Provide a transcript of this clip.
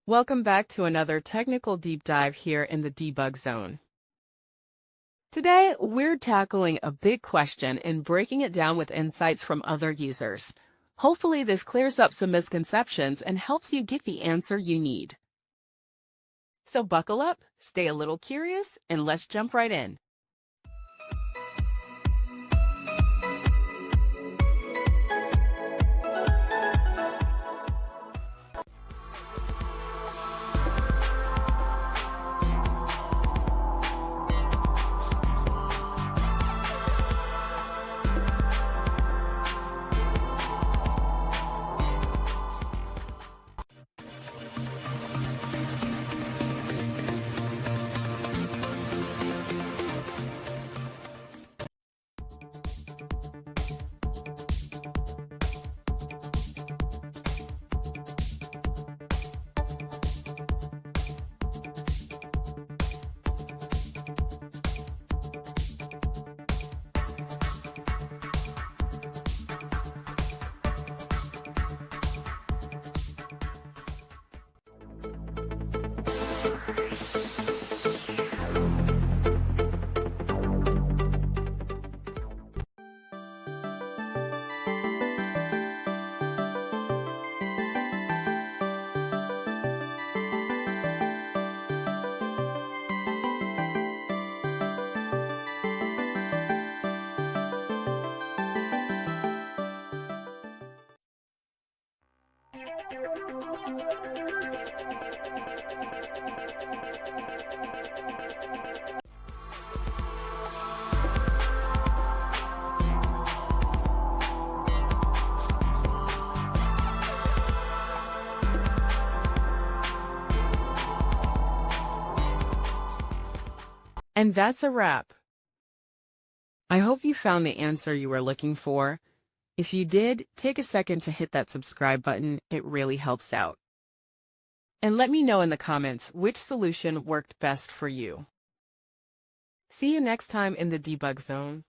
Welcome back to another technical deep dive here in the debug zone. Today, we're tackling a big question and breaking it down with insights from other users. Hopefully, this clears up some misconceptions and helps you get the answer you need. So buckle up, stay a little curious, and let's jump right in. And that's a wrap. I hope you found the answer you were looking for. If you did, take a second to hit that subscribe button. It really helps out. And let me know in the comments which solution worked best for you. See you next time in the debug zone.